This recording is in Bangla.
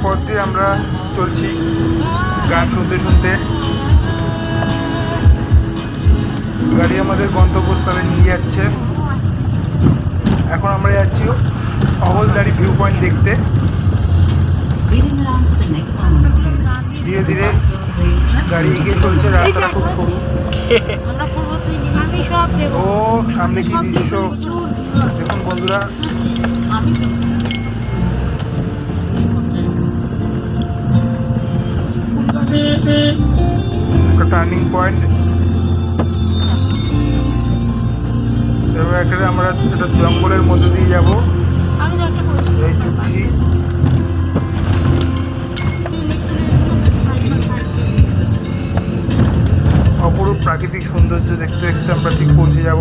পথ দিয়ে আমরা চলছি গান শুনতে শুনতে। গাড়ি আমাদের গন্তব্যস্থলে নিয়ে যাচ্ছে। এখন আমরা যাচ্ছি অহলদারি ভিউ পয়েন্ট দেখতে। ধীরে ধীরে গাড়ি এগিয়ে চলছে, রাস্তাটা খুব সরু। ও সামনে কি দৃশ্য দেখুন বন্ধুরা। একটা টার্নিং পয়েন্ট। এবার এখানে আমরা একটা জঙ্গলের মধ্যে দিয়ে যাবো। এই চুপছি অপরূপ প্রাকৃতিক সৌন্দর্য দেখতে দেখতে আমরা ঠিক পৌঁছে যাব।